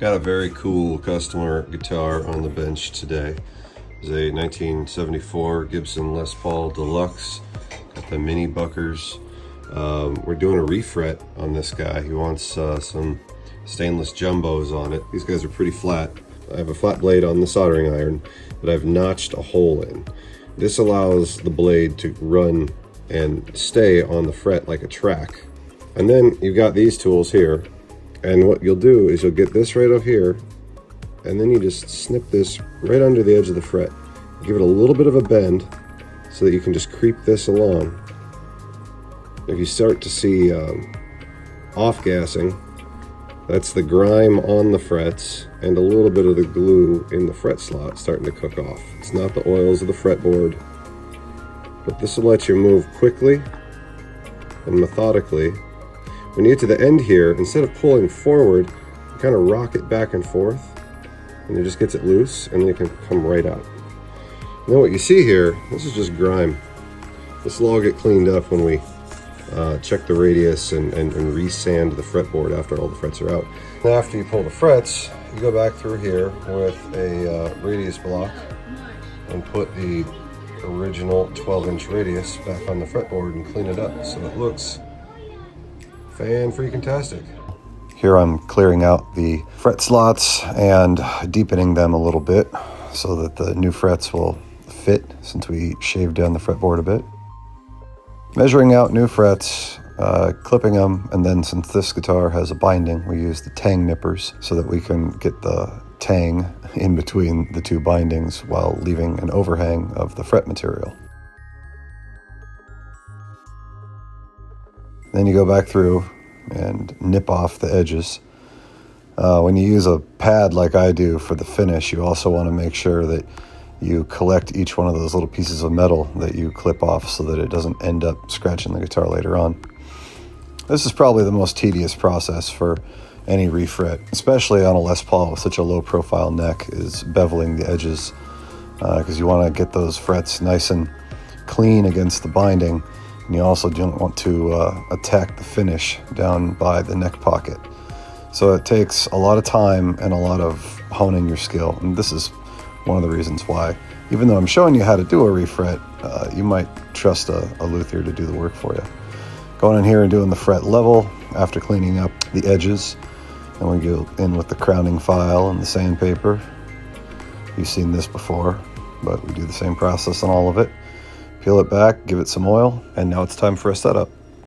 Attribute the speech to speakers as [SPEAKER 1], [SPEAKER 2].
[SPEAKER 1] Got a very cool customer guitar on the bench today. It's a 1974 Gibson Les Paul Deluxe. Got the mini buckers. We're doing a refret on this guy. He wants some stainless jumbos on it. These guys are pretty flat. I have a flat blade on the soldering iron that I've notched a hole in. This allows the blade to run and stay on the fret like a track. And then you've got these tools here. And what you'll do is you'll get this right up here, and then you just snip this right under the edge of the fret. Give it a little bit of a bend so that you can just creep this along. If you start to see off-gassing, that's the grime on the frets and a little bit of the glue in the fret slot starting to cook off. It's not the oils of the fretboard, but this will let you move quickly and methodically. When you get to the end here, instead of pulling forward, you kind of rock it back and forth, and it just gets it loose, and then it can come right out. Now what you see here, this is just grime. This will all get cleaned up when we check the radius and re-sand the fretboard after all the frets are out. And after you pull the frets, you go back through here with a radius block and put the original 12-inch radius back on the fretboard and clean it up so it looks fan-freaking-tastic. Here I'm clearing out the fret slots and deepening them a little bit so that the new frets will fit since we shaved down the fretboard a bit. Measuring out new frets, clipping them, and then since this guitar has a binding, we use the tang nippers so that we can get the tang in between the two bindings while leaving an overhang of the fret material. Then you go back through and nip off the edges. When you use a pad like I do for the finish, you also want to make sure that you collect each one of those little pieces of metal that you clip off so that it doesn't end up scratching the guitar later on. This is probably the most tedious process for any refret, especially on a Les Paul with such a low profile neck, is beveling the edges, because you want to get those frets nice and clean against the binding. And you also don't want to attack the finish down by the neck pocket. So it takes a lot of time and a lot of honing your skill. And this is one of the reasons why, even though I'm showing you how to do a refret, you might trust a luthier to do the work for you. Going in here and doing the fret level after cleaning up the edges. And we go in with the crowning file and the sandpaper. You've seen this before, but we do the same process on all of it. Peel it back, give it some oil, and now it's time for a setup.